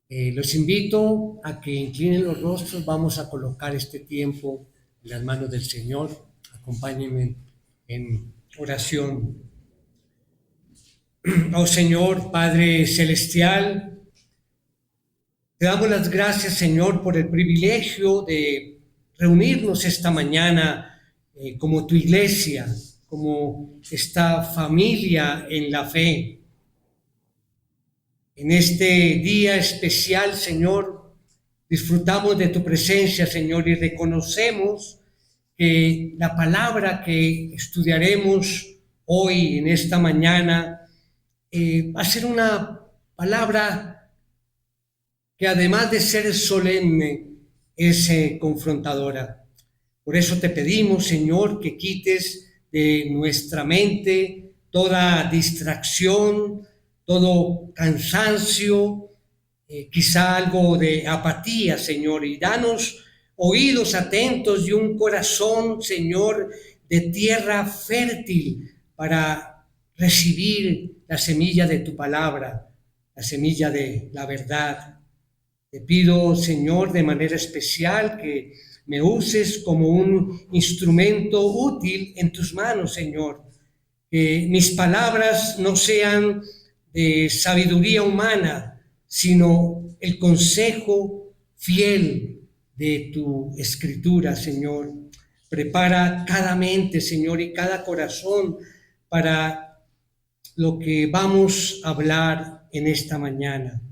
Los invito a que inclinen los rostros. Vamos a colocar este tiempo en las manos del Señor. Acompáñenme en oración. Oh Señor, Padre Celestial, te damos las gracias, Señor, por el privilegio de reunirnos esta mañana como tu iglesia, como esta familia en la fe. En este día especial, Señor, disfrutamos de tu presencia, Señor, y reconocemos que la palabra que estudiaremos hoy, en esta mañana, va a ser una palabra que además de ser solemne, es confrontadora. Por eso te pedimos, Señor, que quites de nuestra mente toda distracción, todo cansancio, quizá algo de apatía, Señor, y danos oídos atentos y un corazón, Señor, de tierra fértil para recibir la semilla de tu palabra, la semilla de la verdad. Te pido, Señor, de manera especial que me uses como un instrumento útil en tus manos, Señor. Que mis palabras no sean de sabiduría humana, sino el consejo fiel de tu escritura, Señor. Prepara cada mente, Señor, y cada corazón para lo que vamos a hablar en esta mañana.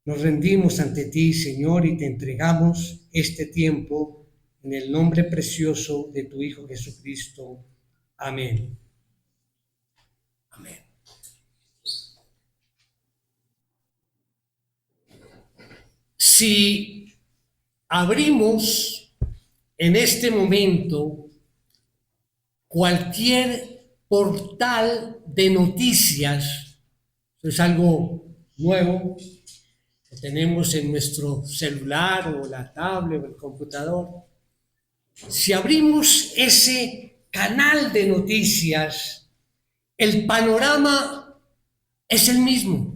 Nos rendimos ante ti, Señor, y te entregamos este tiempo en el nombre precioso de tu Hijo Jesucristo. Amén. Amén. Si abrimos en este momento cualquier portal de noticias, es algo nuevo que tenemos en nuestro celular o la tablet o el computador. Si abrimos ese canal de noticias, el panorama es el mismo.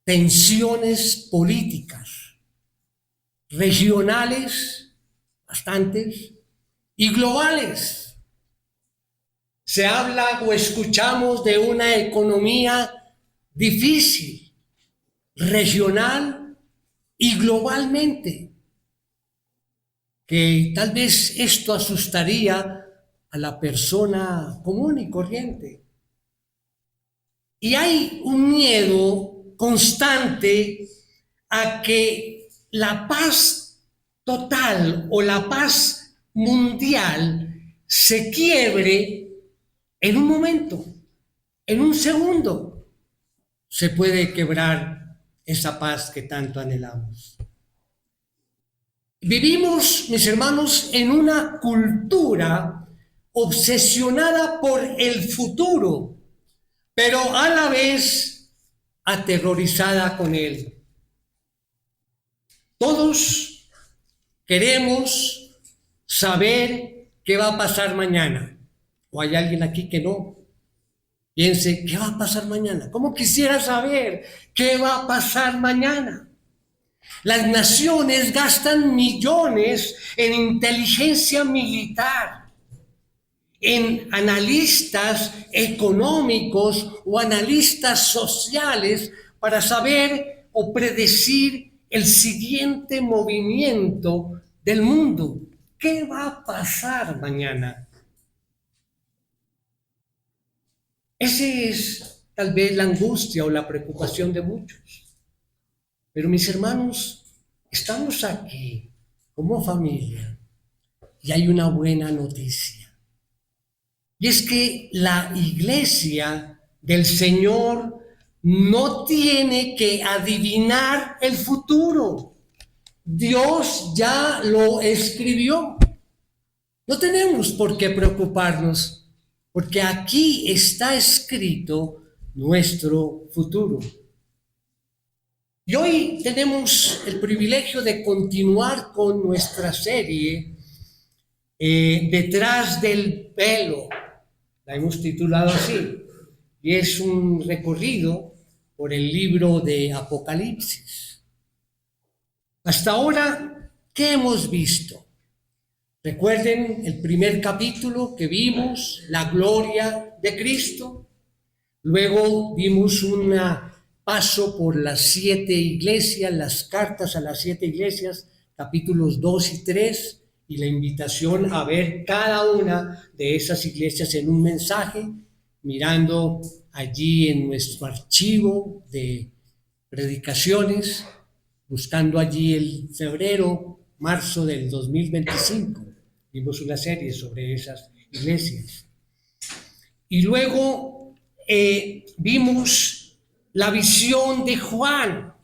Tensiones políticas, regionales, bastantes, y globales. Se habla o escuchamos de una economía difícil, regional y globalmente, que tal vez esto asustaría a la persona común y corriente. Y hay un miedo constante a que la paz total o la paz mundial se quiebre en un momento, en un segundo. Se puede quebrar esa paz que tanto anhelamos. Vivimos, mis hermanos, en una cultura obsesionada por el futuro, pero a la vez aterrorizada con él. Todos queremos saber qué va a pasar mañana. ¿O hay alguien aquí que no piense qué va a pasar mañana? ¿Cómo quisiera saber qué va a pasar mañana? Las naciones gastan millones en inteligencia militar, en analistas económicos o analistas sociales para saber o predecir el siguiente movimiento del mundo. ¿Qué va a pasar mañana? Esa es tal vez la angustia o la preocupación de muchos. Pero mis hermanos, estamos aquí como familia y hay una buena noticia. Y es que la iglesia del Señor no tiene que adivinar el futuro. Dios ya lo escribió. No tenemos por qué preocuparnos, porque aquí está escrito nuestro futuro. Y hoy tenemos el privilegio de continuar con nuestra serie Detrás del velo. La hemos titulado así. Y es un recorrido por el libro de Apocalipsis. Hasta ahora, ¿qué hemos visto? Recuerden el primer capítulo que vimos, la gloria de Cristo. Luego vimos un paso por las 7 iglesias, las cartas a las 7 iglesias, capítulos 2 y 3, y la invitación a ver cada una de esas iglesias en un mensaje, mirando allí en nuestro archivo de predicaciones, buscando allí el febrero, marzo del 2025. Vimos una serie sobre esas iglesias. Y luego vimos la visión de Juan,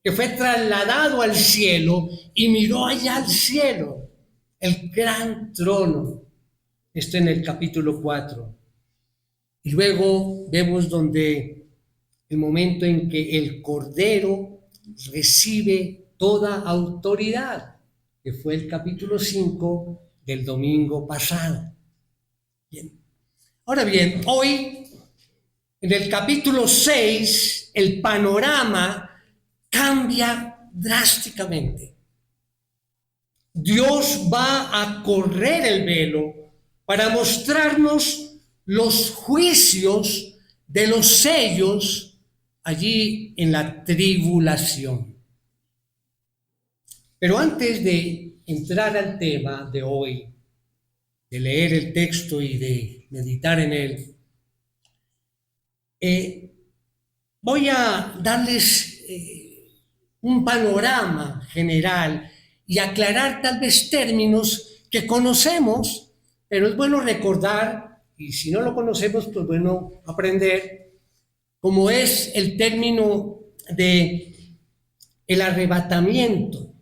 que fue trasladado al cielo y miró allá al cielo, el gran trono. Esto en el capítulo 4. Y luego vemos donde el momento en que el Cordero recibe toda autoridad, que fue el capítulo 5 del domingo pasado. Bien. Ahora bien, hoy en el capítulo 6 el panorama cambia drásticamente. Dios va a correr el velo para mostrarnos los juicios de los sellos allí en la tribulación. Pero antes de entrar al tema de hoy, de leer el texto y de meditar en él, voy a darles un panorama general y aclarar tal vez términos que conocemos, pero es bueno recordar, y si no lo conocemos, pues bueno aprender, como es el término de el arrebatamiento,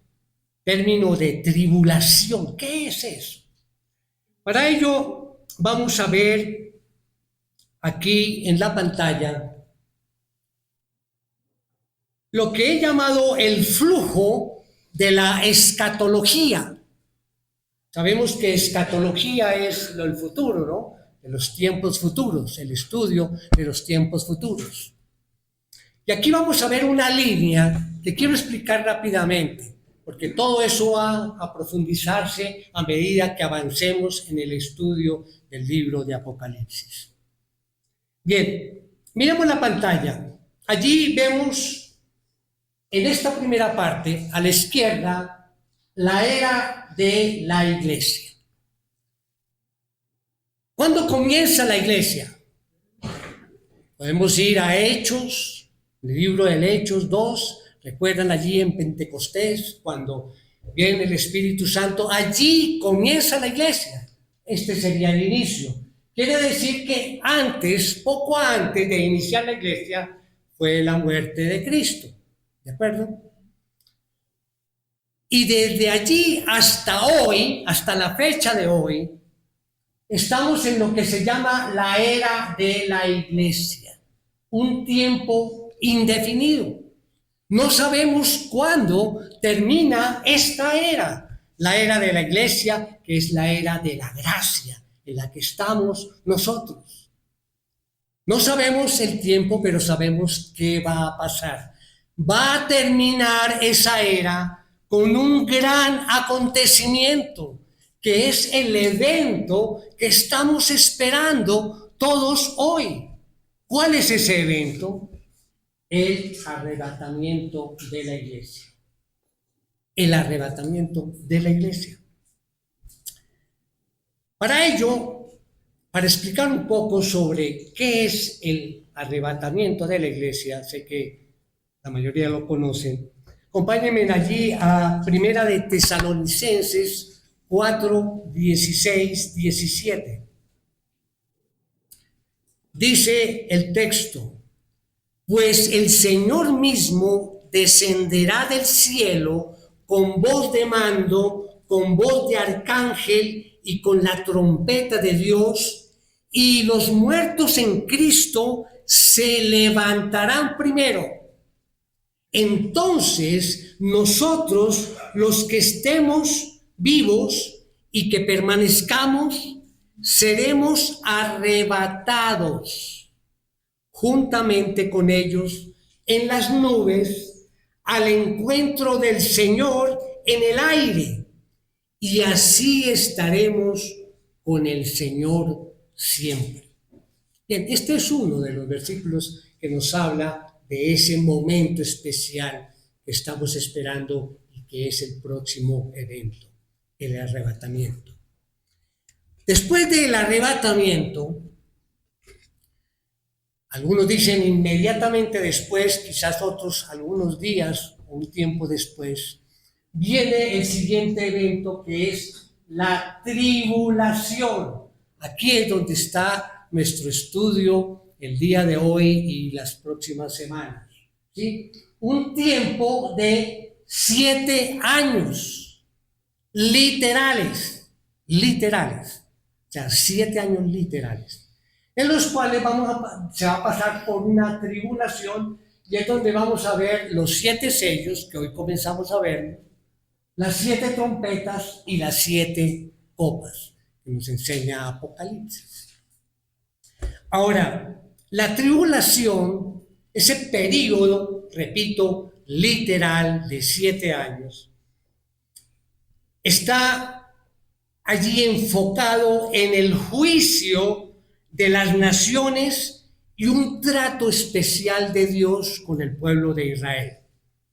término de tribulación. ¿Qué es eso? Para ello vamos a ver aquí en la pantalla lo que he llamado el flujo de la escatología. Sabemos que escatología es el futuro, ¿no? De los tiempos futuros, el estudio de los tiempos futuros. Y aquí vamos a ver una línea que quiero explicar rápidamente, porque todo eso va a profundizarse a medida que avancemos en el estudio del libro de Apocalipsis. Bien, miremos la pantalla. Allí vemos en esta primera parte, a la izquierda, la era de la iglesia. ¿Cuándo comienza la iglesia? Podemos ir a Hechos, el libro de Hechos 2, recuerdan allí en Pentecostés, cuando viene el Espíritu Santo, allí comienza la iglesia. Este sería el inicio. Quiere decir que antes, poco antes de iniciar la iglesia, fue la muerte de Cristo. ¿De acuerdo? Y desde allí hasta hoy, hasta la fecha de hoy, estamos en lo que se llama la era de la iglesia. Un tiempo indefinido. No sabemos cuándo termina esta era, la era de la iglesia, que es la era de la gracia en la que estamos nosotros. No sabemos el tiempo, pero sabemos qué va a pasar. Va a terminar esa era con un gran acontecimiento, que es el evento que estamos esperando todos hoy. ¿Cuál es ese evento? El arrebatamiento de la iglesia. El arrebatamiento de la iglesia. Para ello, para explicar un poco sobre qué es el arrebatamiento de la iglesia, sé que la mayoría lo conocen, acompáñenme allí a Primera de Tesalonicenses 4, 16, 17. Dice el texto: pues el Señor mismo descenderá del cielo con voz de mando, con voz de arcángel y con la trompeta de Dios, y los muertos en Cristo se levantarán primero. Entonces nosotros, los que estemos vivos y que permanezcamos, seremos arrebatados juntamente con ellos en las nubes al encuentro del Señor en el aire, y así estaremos con el Señor siempre. Bien, este es uno de los versículos que nos habla de ese momento especial que estamos esperando y que es el próximo evento, el arrebatamiento. Después del arrebatamiento, algunos dicen inmediatamente después, quizás otros algunos días o un tiempo después, viene el siguiente evento, que es la tribulación. Aquí es donde está nuestro estudio el día de hoy y las próximas semanas, ¿sí? Un tiempo de 7 años literales, o sea, 7 años literales, en los cuales se va a pasar por una tribulación, y es donde vamos a ver los 7 sellos, que hoy comenzamos a ver, las 7 trompetas y las 7 copas, que nos enseña Apocalipsis. Ahora, la tribulación, ese periodo, repito, literal de 7 años, está allí enfocado en el juicio de las naciones y un trato especial de Dios con el pueblo de Israel.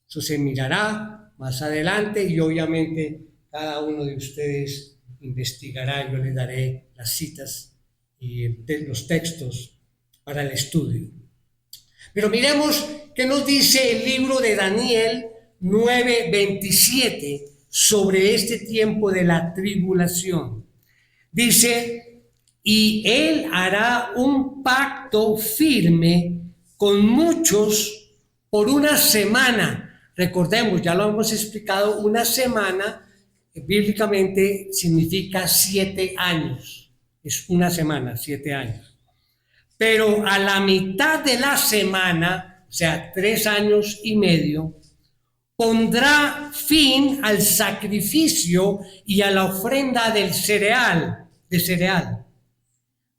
Eso se mirará más adelante y obviamente cada uno de ustedes investigará. Yo les daré las citas y los textos para el estudio. Pero miremos qué nos dice el libro de Daniel 9:27 sobre este tiempo de la tribulación. Dice: y él hará un pacto firme con muchos por una semana. Recordemos, ya lo hemos explicado, una semana bíblicamente significa 7 años. Es una semana, 7 años. Pero a la mitad de la semana, o sea, 3 años y medio, pondrá fin al sacrificio y a la ofrenda de cereal.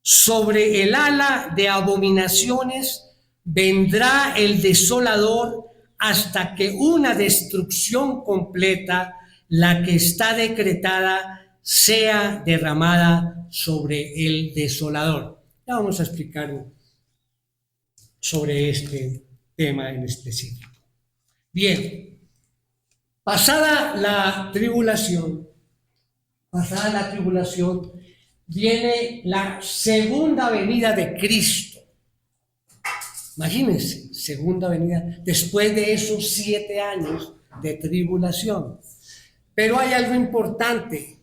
Sobre el ala de abominaciones vendrá el desolador hasta que una destrucción completa, la que está decretada, sea derramada sobre el desolador. Ya vamos a explicar sobre este tema en específico. Bien, pasada la tribulación, viene la segunda venida de Cristo. Imagínense, segunda venida, después de esos 7 años de tribulación. Pero hay algo importante.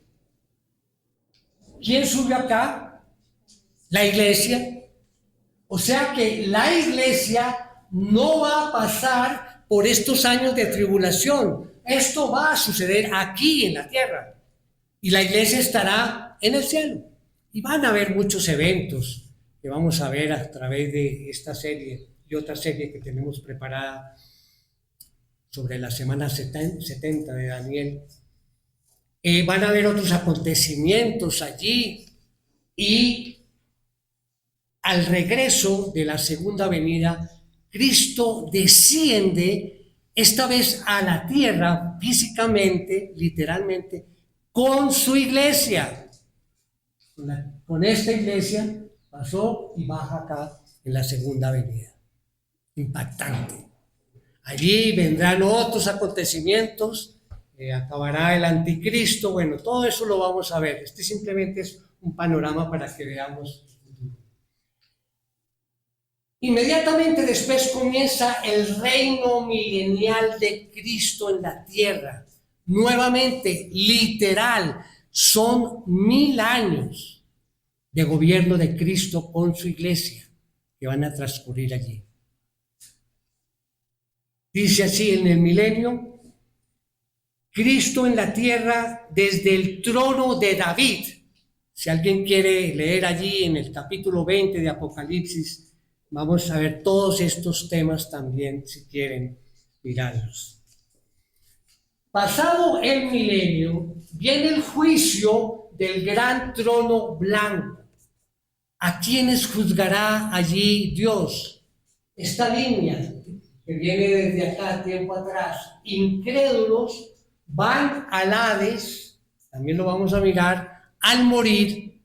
¿Quién subió acá? La iglesia. O sea que la iglesia no va a pasar por estos años de tribulación. Esto va a suceder aquí en la tierra. Y la iglesia estará en el cielo. Y van a haber muchos eventos que vamos a ver a través de esta serie y otra serie que tenemos preparada sobre la semana 70 de Daniel. Van a haber otros acontecimientos allí, y al regreso de la segunda venida, Cristo desciende esta vez a la tierra físicamente, literalmente, con su iglesia. Con esta iglesia pasó y baja acá en la segunda venida. Impactante. Allí vendrán otros acontecimientos, acabará el anticristo, bueno, todo eso lo vamos a ver. Este simplemente es un panorama para que veamos el futuro. Inmediatamente después comienza el reino milenial de Cristo en la tierra. Nuevamente, literal, son 1000 años de gobierno de Cristo con su iglesia que van a transcurrir allí. Dice así en el milenio: Cristo en la tierra desde el trono de David. Si alguien quiere leer allí en el capítulo 20 de Apocalipsis, vamos a ver todos estos temas también, si quieren mirarlos. Pasado el milenio, viene el juicio del gran trono blanco. ¿A quiénes juzgará allí Dios? esta línea que viene desde acá, tiempo atrás, incrédulos van al Hades, también lo vamos a mirar, al morir,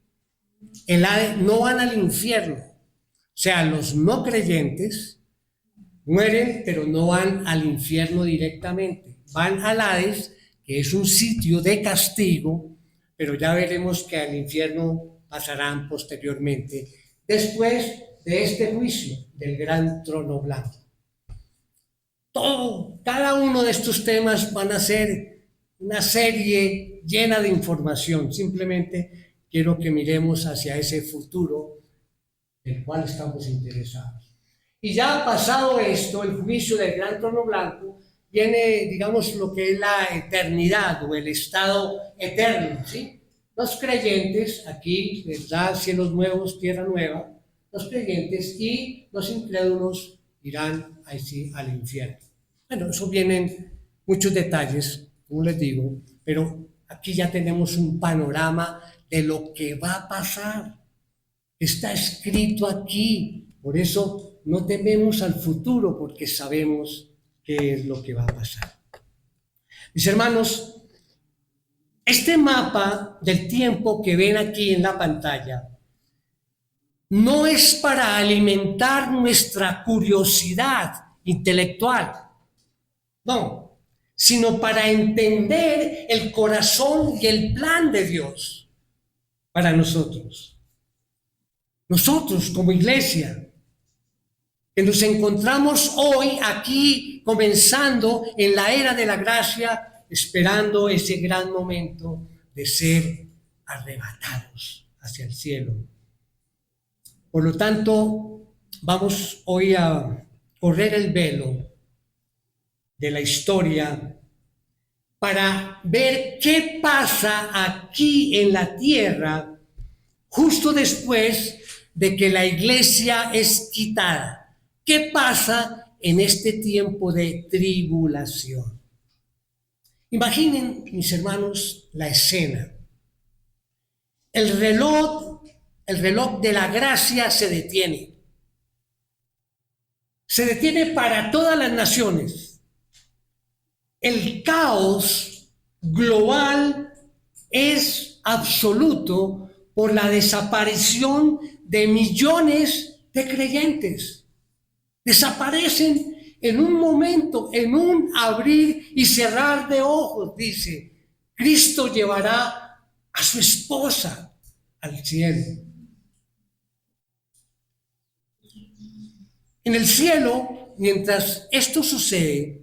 el Hades, no van al infierno. O sea, los no creyentes mueren, pero no van al infierno directamente. Van al Hades, que es un sitio de castigo, pero ya veremos que al infierno pasarán posteriormente, después de este juicio del gran trono blanco. Cada uno de estos temas van a ser una serie llena de información. Simplemente quiero que miremos hacia ese futuro del cual estamos interesados. Y ya pasado esto, el juicio del gran trono blanco, viene, digamos, lo que es la eternidad o el estado eterno, ¿sí? Los creyentes, aquí, ¿verdad? Cielos nuevos, tierra nueva, los creyentes, y los incrédulos irán así al infierno. Bueno, eso vienen muchos detalles, como les digo, pero aquí ya tenemos un panorama de lo que va a pasar. Está escrito aquí, por eso no tememos al futuro, porque sabemos qué es lo que va a pasar. Mis hermanos, este mapa del tiempo que ven aquí en la pantalla no es para alimentar nuestra curiosidad intelectual, no, sino para entender el corazón y el plan de Dios para nosotros. Nosotros como iglesia, que nos encontramos hoy aquí comenzando en la era de la gracia, esperando ese gran momento de ser arrebatados hacia el cielo. Por lo tanto, vamos hoy a correr el velo de la historia para ver qué pasa aquí en la tierra justo después de que la iglesia es quitada. ¿Qué pasa en este tiempo de tribulación? Imaginen, mis hermanos, la escena. El reloj de la gracia se detiene. Se detiene para todas las naciones. El caos global es absoluto por la desaparición de millones de creyentes. Desaparecen en un momento, en un abrir y cerrar de ojos, dice. Cristo llevará a su esposa al cielo. En el cielo, mientras esto sucede,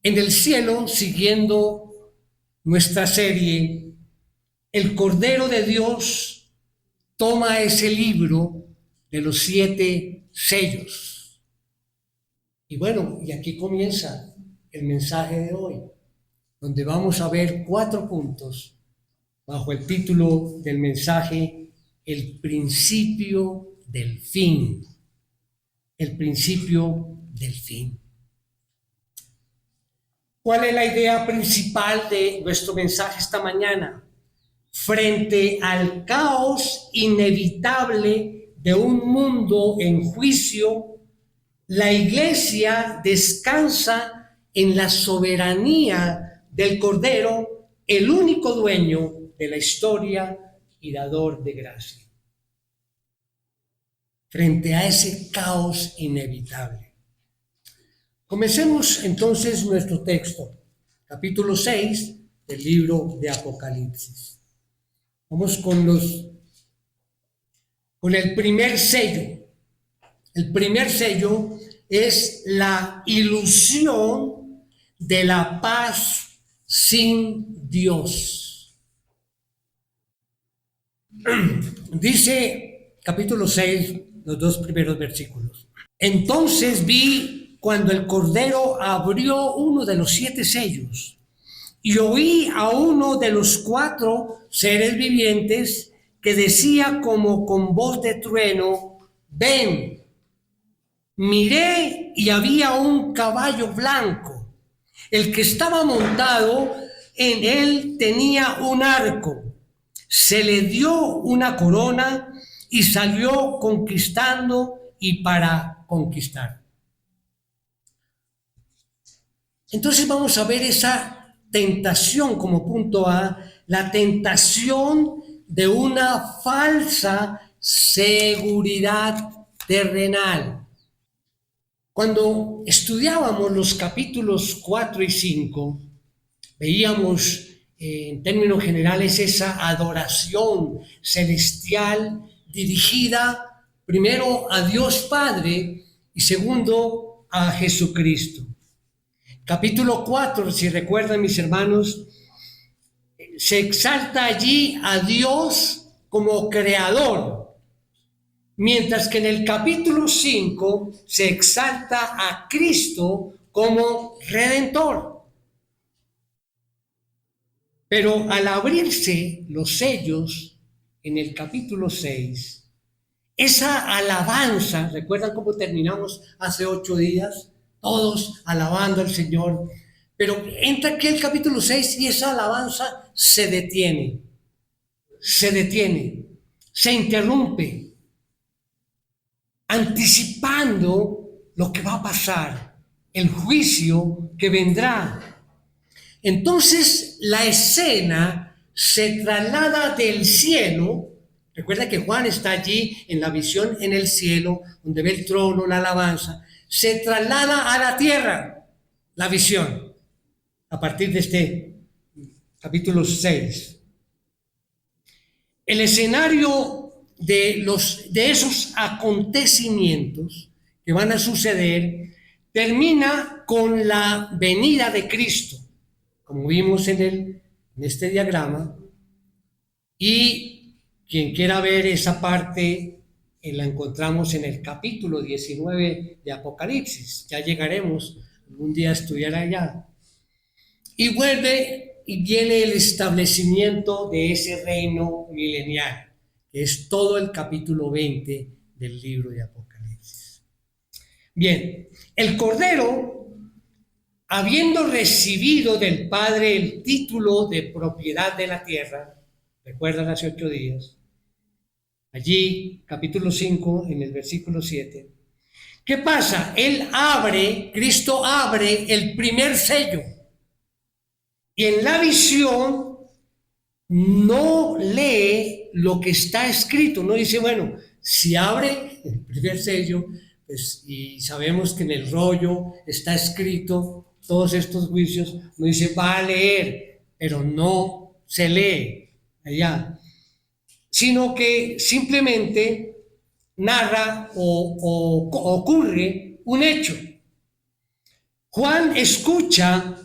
en el cielo, siguiendo nuestra serie, el Cordero de Dios toma ese libro de los 7 sellos. Y bueno, y aquí comienza el mensaje de hoy, donde vamos a ver 4 puntos bajo el título del mensaje, el principio del fin. El principio del fin. ¿Cuál es la idea principal de nuestro mensaje esta mañana? Frente al caos inevitable de un mundo en juicio, la iglesia descansa en la soberanía del Cordero, el único dueño de la historia y dador de gracia. Frente a ese caos inevitable. Comencemos entonces nuestro texto, capítulo 6 del libro de Apocalipsis. Vamos con el primer sello. El primer sello es la ilusión de la paz sin Dios. Dice capítulo 6, los 2 primeros versículos. Entonces vi cuando el Cordero abrió uno de los 7 sellos y oí a uno de los 4 seres vivientes que decía como con voz de trueno, ven. Miré y había un caballo blanco. El que estaba montado en él tenía un arco. Se le dio una corona y salió conquistando y para conquistar. Entonces vamos a ver esa tentación como punto A, la tentación de una falsa seguridad terrenal. Cuando estudiábamos los capítulos 4 y 5, veíamos en términos generales esa adoración celestial dirigida primero a Dios Padre y segundo a Jesucristo. Capítulo 4, si recuerdan mis hermanos, se exalta allí a Dios como creador, mientras que en el capítulo 5 se exalta a Cristo como redentor. Pero al abrirse los sellos en el capítulo 6, esa alabanza, ¿recuerdan cómo terminamos hace 8 días? Todos alabando al Señor. Pero entra aquí el capítulo 6 y esa alabanza se detiene, se interrumpe, anticipando lo que va a pasar, el juicio que vendrá. Entonces la escena se traslada del cielo. Recuerda que Juan está allí en la visión en el cielo, donde ve el trono, la alabanza. Se traslada a la tierra, la visión, a partir de este capítulo 6. El escenario de esos acontecimientos que van a suceder termina con la venida de Cristo, como vimos en este diagrama, y quien quiera ver esa parte la encontramos en el capítulo 19 de Apocalipsis. Ya llegaremos algún día a estudiar allá. Y vuelve y viene el establecimiento de ese reino milenial, que es todo el capítulo 20 del libro de Apocalipsis. Bien, el Cordero, habiendo recibido del Padre el título de propiedad de la tierra, recuerdan hace 8 días, allí, capítulo 5, en el versículo 7, ¿qué pasa? Cristo abre el primer sello, y en la visión no lee lo que está escrito, no dice, bueno, si abre el primer sello, pues, y sabemos que en el rollo está escrito todos estos juicios, no dice, va a leer, pero no se lee allá, sino que simplemente narra o ocurre un hecho. Juan escucha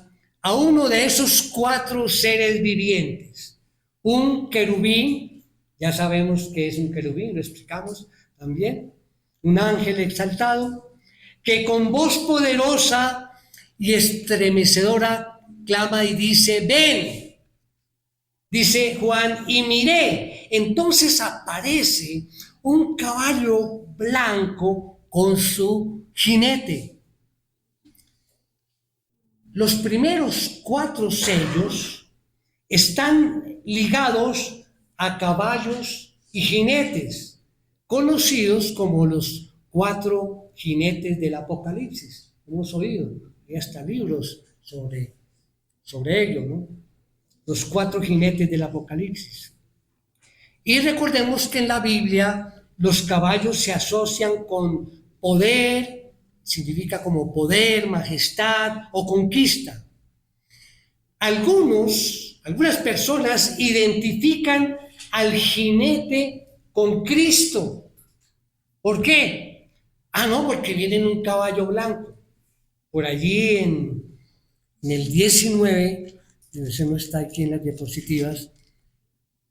a uno de esos 4 seres vivientes, un querubín, ya sabemos que es un querubín, lo explicamos también, un ángel exaltado, que con voz poderosa y estremecedora clama y dice, ven. Dice Juan, y miré, entonces aparece un caballo blanco con su jinete. Los primeros 4 sellos están ligados a caballos y jinetes, conocidos como los 4 jinetes del Apocalipsis. Hemos oído, hay hasta libros sobre ello, ¿no? Los 4 jinetes del Apocalipsis. Y recordemos que en la Biblia los caballos se asocian con poder, significa como poder, majestad o conquista. Algunas personas identifican al jinete con Cristo. ¿Por qué? No, porque viene en un caballo blanco. Por allí en el 19, ese no está aquí en las diapositivas,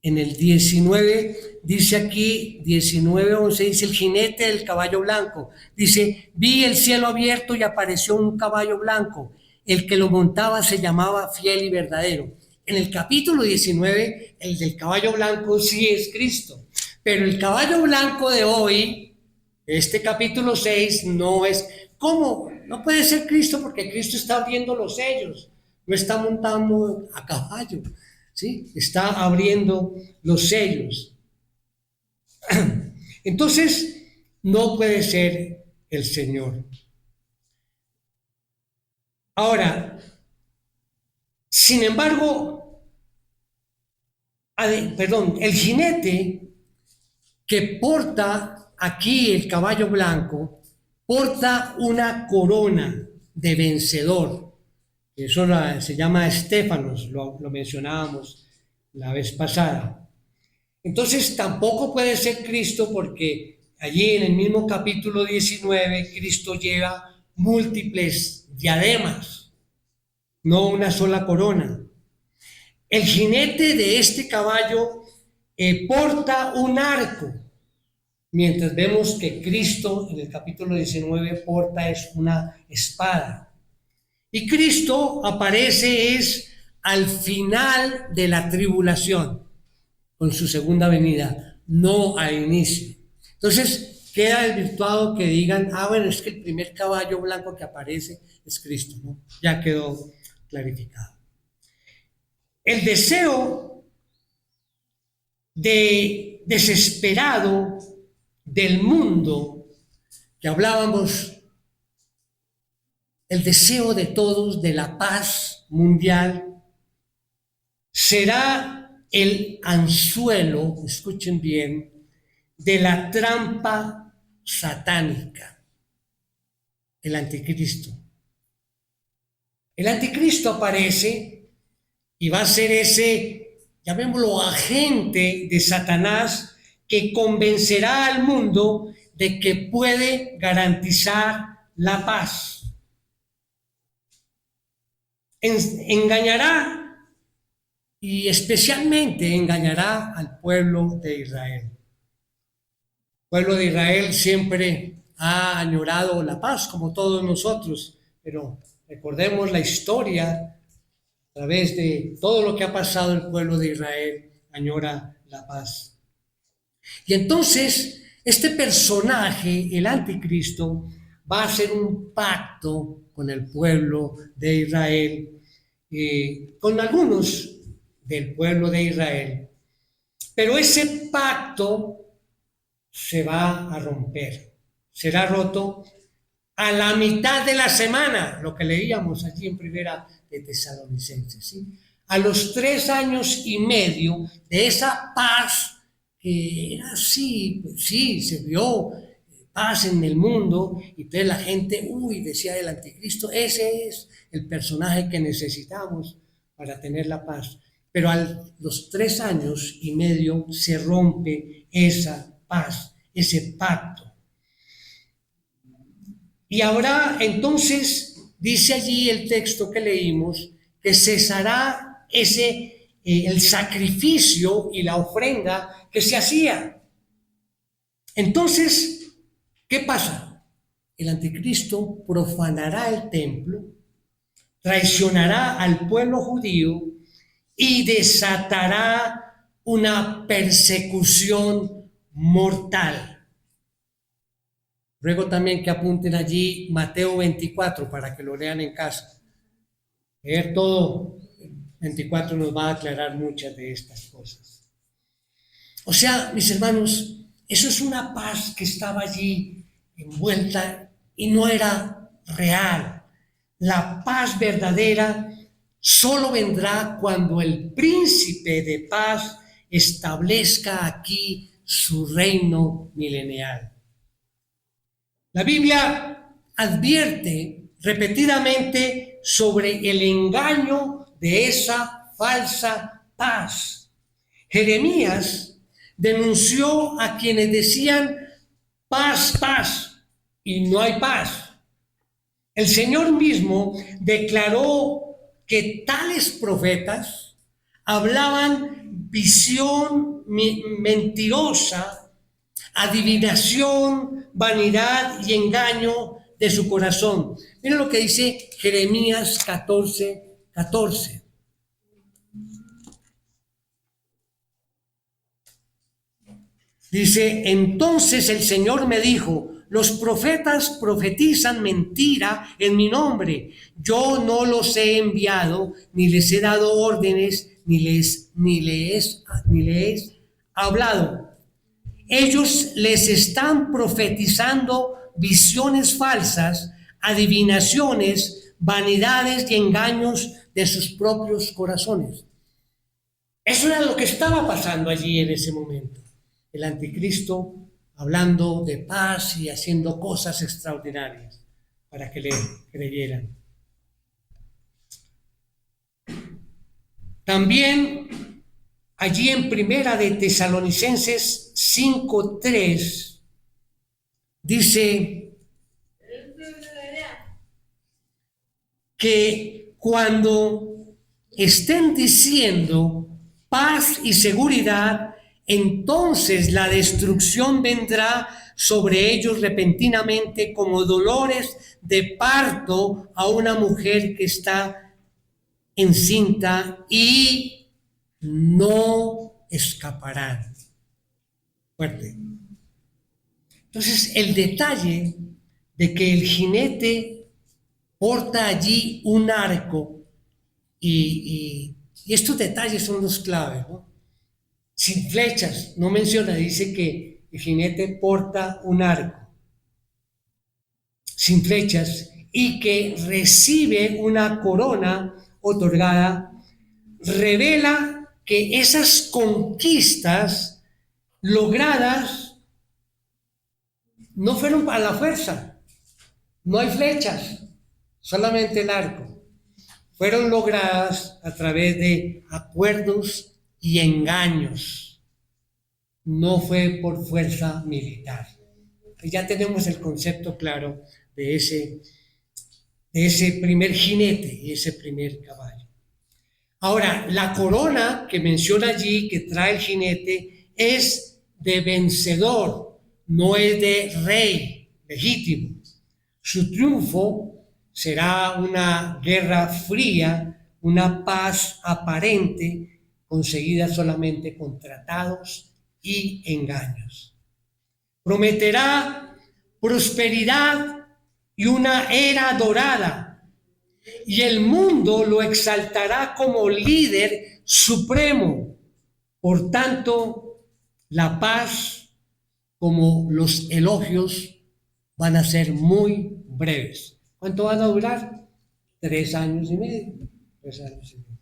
en el 19, dice aquí, 19:11, dice el jinete del caballo blanco. Dice, vi el cielo abierto y apareció un caballo blanco. El que lo montaba se llamaba Fiel y Verdadero. En el capítulo 19, el del caballo blanco sí es Cristo. Pero el caballo blanco de hoy, este capítulo 6, no es. ¿Cómo? No puede ser Cristo porque Cristo está abriendo los sellos. No está montando a caballo. ¿Sí? Está abriendo los sellos. Entonces, no puede ser el Señor. Ahora, sin embargo, el jinete que porta aquí el caballo blanco, porta una corona de vencedor. Eso se llama Estéfanos, lo mencionábamos la vez pasada. Entonces tampoco puede ser Cristo, porque allí en el mismo capítulo 19 Cristo lleva múltiples diademas, no una sola corona. El jinete de este caballo porta un arco, mientras vemos que Cristo en el capítulo 19 porta es una espada. Y Cristo aparece es al final de la tribulación, con su segunda venida, no al inicio. Entonces queda desvirtuado que digan, bueno, es que el primer caballo blanco que aparece es Cristo, ¿no? Ya quedó clarificado. El deseo desesperado del mundo que hablábamos, el deseo de todos de la paz mundial, será el anzuelo, escuchen bien, de la trampa satánica, el anticristo. El anticristo aparece y va a ser ese, llamémoslo, agente de Satanás que convencerá al mundo de que puede garantizar la paz. Engañará y especialmente engañará al pueblo de Israel. El pueblo de Israel siempre ha añorado la paz, como todos nosotros, pero recordemos la historia. A través de todo lo que ha pasado, el pueblo de Israel añora la paz. Y entonces, este personaje, el anticristo, va a hacer un pacto con el pueblo de Israel, con algunos del pueblo de Israel, pero ese pacto se va a romper, será roto a la mitad de la semana, lo que leíamos allí en Primera de Tesalonicenses, ¿sí? A los 3 años y medio de esa paz que era así, pues sí, se vio paz en el mundo, y entonces la gente, decía el anticristo, ese es el personaje que necesitamos para tener la paz. Pero a los 3 años y medio se rompe esa paz, ese pacto. Y ahora entonces dice allí el texto que leímos que cesará el sacrificio y la ofrenda que se hacía. Entonces, ¿qué pasa? El anticristo profanará el templo, traicionará al pueblo judío y desatará una persecución mortal. Ruego también que apunten allí Mateo 24 para que lo lean en casa. Leer todo 24 nos va a aclarar muchas de estas cosas. O sea, mis hermanos, eso es una paz que estaba allí envuelta y no era real. La paz verdadera solo vendrá cuando el príncipe de paz establezca aquí su reino milenial. La Biblia advierte repetidamente sobre el engaño de esa falsa paz. Jeremías denunció a quienes decían paz, paz, y no hay paz. El Señor mismo declaró que tales profetas hablaban visión mentirosa, adivinación, vanidad y engaño de su corazón. Miren lo que dice Jeremías 14:14. Dice, entonces el Señor me dijo, los profetas profetizan mentira en mi nombre. Yo no los he enviado, ni les he dado órdenes, ni les he hablado. Ellos les están profetizando visiones falsas, adivinaciones, vanidades y engaños de sus propios corazones. Eso era lo que estaba pasando allí en ese momento. El anticristo hablando de paz y haciendo cosas extraordinarias para que le creyeran. También allí en Primera de Tesalonicenses 5:3 dice que cuando estén diciendo paz y seguridad, entonces la destrucción vendrá sobre ellos repentinamente como dolores de parto a una mujer que está encinta y no escaparán. Fuerte. Entonces, el detalle de que el jinete porta allí un arco y estos detalles son los claves, ¿no? Sin flechas, no menciona, dice que el jinete porta un arco sin flechas y que recibe una corona otorgada, revela que esas conquistas logradas no fueron a la fuerza, no hay flechas, solamente el arco. Fueron logradas a través de acuerdos y engaños. No fue por fuerza militar. Ya tenemos el concepto claro de ese primer jinete y ese primer caballo. Ahora, la corona que menciona allí, que trae el jinete, es de vencedor, no es de rey legítimo. Su triunfo será una guerra fría, una paz aparente, conseguida solamente con tratados y engaños. Prometerá prosperidad y una era dorada, y el mundo lo exaltará como líder supremo. Por tanto, la paz como los elogios van a ser muy breves. ¿Cuánto van a durar? 3 años y medio. 3 años y medio.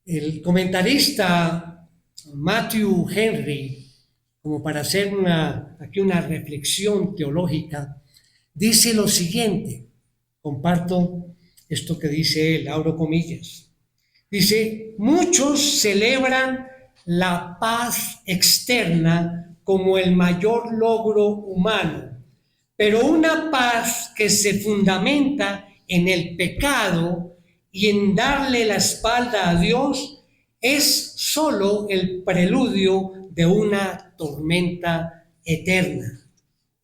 El comentarista Matthew Henry, como para hacer aquí una reflexión teológica, dice lo siguiente. Comparto esto que dice él, abro comillas. Dice, muchos celebran la paz externa como el mayor logro humano, pero una paz que se fundamenta en el pecado y en darle la espalda a Dios es solo el preludio de una tormenta eterna.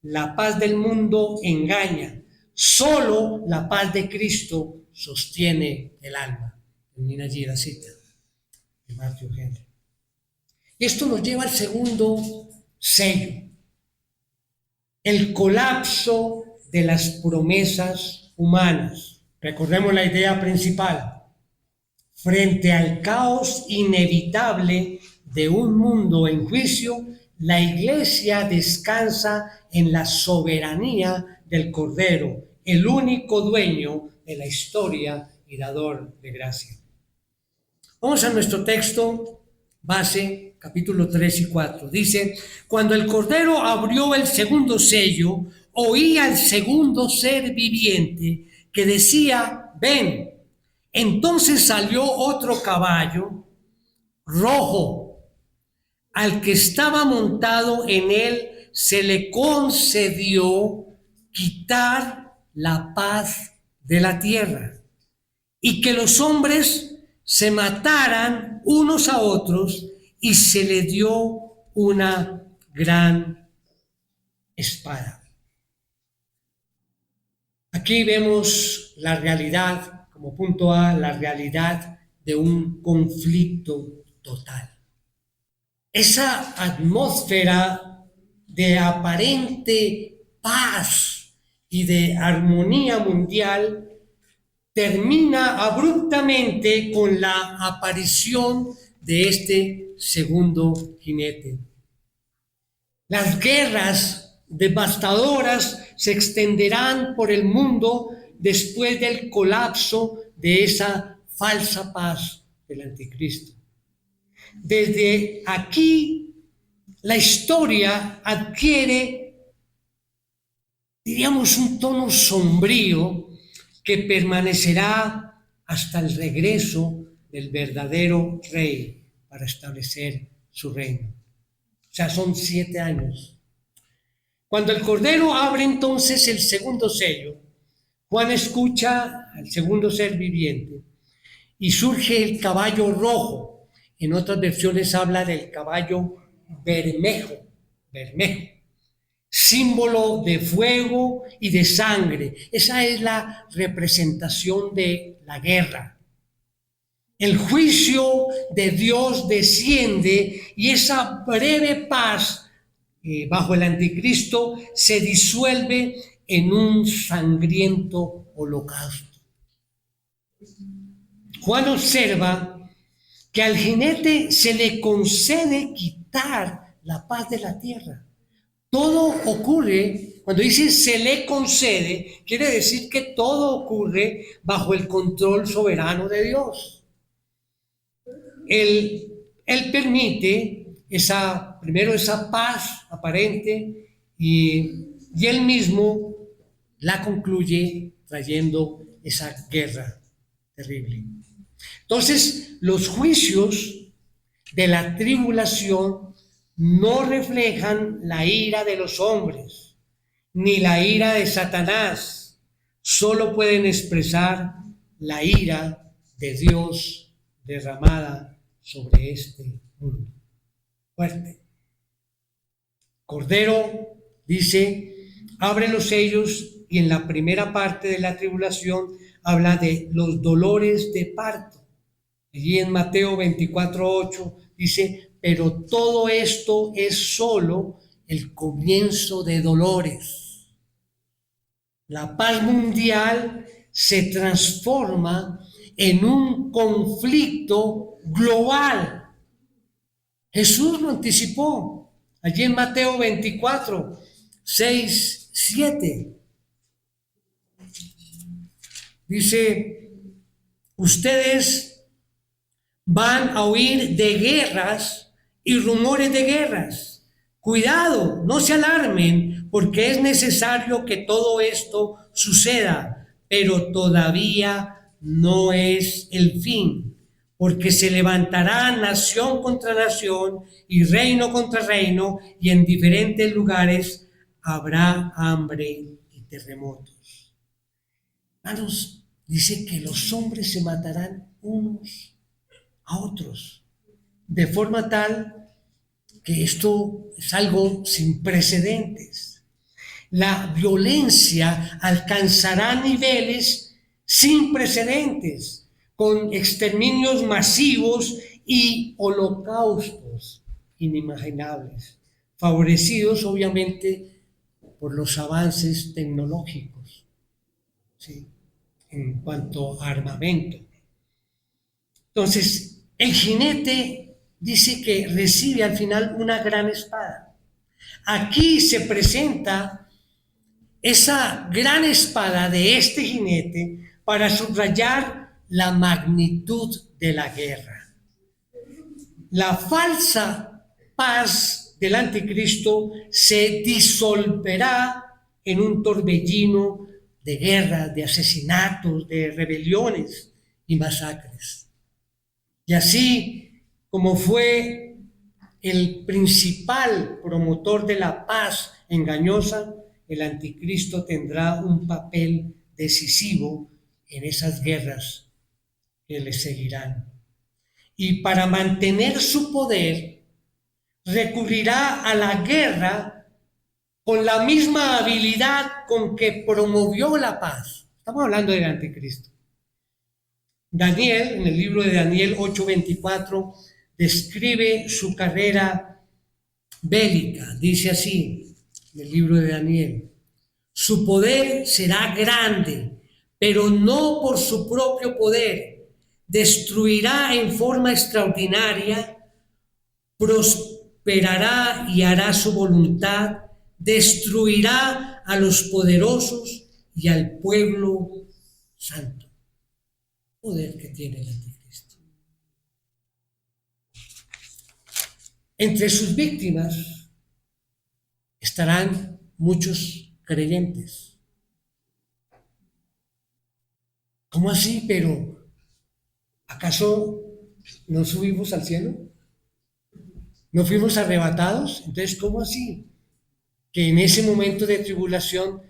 La paz del mundo engaña, solo la paz de Cristo sostiene el alma. Termina allí la cita de Matthew Henry. Y esto nos lleva al segundo sello, el colapso de las promesas humanas. Recordemos la idea principal. Frente al caos inevitable de un mundo en juicio, la Iglesia descansa en la soberanía del Cordero, el único dueño de la historia y dador de gracia. Vamos a nuestro texto base, capítulo 3 y 4. Dice, cuando el Cordero abrió el segundo sello, oí al segundo ser viviente que decía, ven. Entonces salió otro caballo rojo. Al que estaba montado en él se le concedió quitar la paz de la tierra y que los hombres se mataran unos a otros y se le dio una gran espada. Aquí vemos la realidad, como punto A, la realidad de un conflicto total. Esa atmósfera de aparente paz y de armonía mundial termina abruptamente con la aparición de este segundo jinete. Las guerras devastadoras se extenderán por el mundo después del colapso de esa falsa paz del anticristo. Desde aquí, la historia adquiere, diríamos, un tono sombrío que permanecerá hasta el regreso del verdadero rey para establecer su reino. O sea, son 7 años. Cuando el Cordero abre entonces el segundo sello, Juan escucha al segundo ser viviente y surge el caballo rojo. En otras versiones habla del caballo bermejo, símbolo de fuego y de sangre. Esa es la representación de la guerra. El juicio de Dios desciende y esa breve paz bajo el anticristo se disuelve en un sangriento holocausto. Juan observa que al jinete se le concede quitar la paz de la tierra. Todo ocurre, cuando dice se le concede, quiere decir que todo ocurre bajo el control soberano de Dios. Él permite primero esa paz aparente y él mismo la concluye trayendo esa guerra terrible. Entonces, los juicios de la tribulación no reflejan la ira de los hombres, ni la ira de Satanás, solo pueden expresar la ira de Dios derramada sobre este mundo. Fuerte. Cordero dice, abre los sellos, y en la primera parte de la tribulación habla de los dolores de parto. Allí en Mateo 24:8 dice, pero todo esto es solo el comienzo de dolores. La paz mundial se transforma en un conflicto global. Jesús lo anticipó allí en Mateo 24:6-7. Dice, ustedes van a oír de guerras y rumores de guerras. Cuidado, no se alarmen, porque es necesario que todo esto suceda, pero todavía no es el fin, porque se levantará nación contra nación y reino contra reino, y en diferentes lugares habrá hambre y terremotos. Hermanos, dice que los hombres se matarán unos a otros, de forma tal que esto es algo sin precedentes. La violencia alcanzará niveles sin precedentes, con exterminios masivos y holocaustos inimaginables, favorecidos obviamente por los avances tecnológicos, ¿sí?, en cuanto a armamento. Entonces, el jinete dice que recibe al final una gran espada. Aquí se presenta esa gran espada de este jinete para subrayar la magnitud de la guerra. La falsa paz del anticristo se disolverá en un torbellino de guerras, de asesinatos, de rebeliones y masacres. Y así como fue el principal promotor de la paz engañosa, el anticristo tendrá un papel decisivo en esas guerras que le seguirán. Y para mantener su poder, recurrirá a la guerra con la misma habilidad con que promovió la paz. Estamos hablando del anticristo. Daniel, en el libro de Daniel 8:24, describe su carrera bélica. Dice así, en el libro de Daniel, su poder será grande, pero no por su propio poder. Destruirá en forma extraordinaria, prosperará y hará su voluntad, destruirá a los poderosos y al pueblo santo. Poder que tiene el anticristo. Entre sus víctimas estarán muchos creyentes. ¿Cómo así? Pero ¿acaso no subimos al cielo? ¿No fuimos arrebatados? Entonces, ¿cómo así? Que en ese momento de tribulación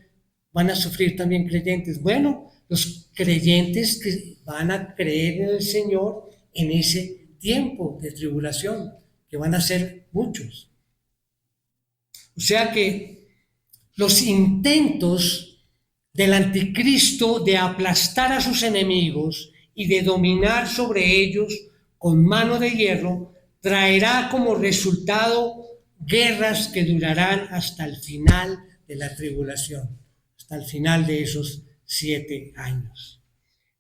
van a sufrir también creyentes. Bueno, los creyentes que van a creer en el Señor en ese tiempo de tribulación, que van a ser muchos. O sea que los intentos del anticristo de aplastar a sus enemigos y de dominar sobre ellos con mano de hierro traerá como resultado guerras que durarán hasta el final de la tribulación, hasta el final de esos 7 años.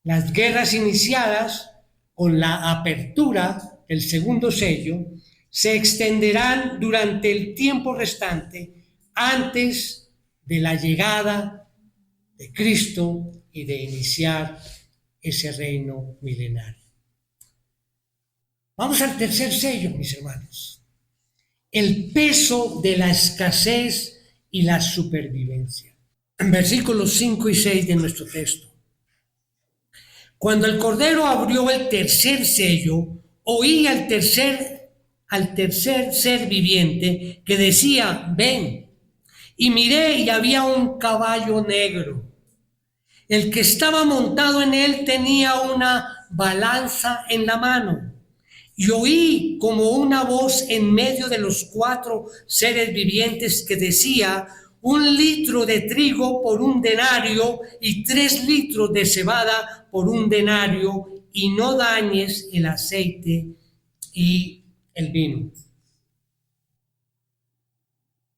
Las guerras iniciadas con la apertura del segundo sello se extenderán durante el tiempo restante antes de la llegada de Cristo y de iniciar ese reino milenario. Vamos al tercer sello, mis hermanos. El peso de la escasez y la supervivencia. En versículos 5 y 6 de nuestro texto. Cuando el Cordero abrió el tercer sello, oí al tercer ser viviente que decía: ven. Y miré y había un caballo negro. El que estaba montado en él tenía una balanza en la mano. Y oí como una voz en medio de los 4 seres vivientes que decía: 1 litro de trigo por 1 denario y 3 litros de cebada por 1 denario, y no dañes el aceite y el vino.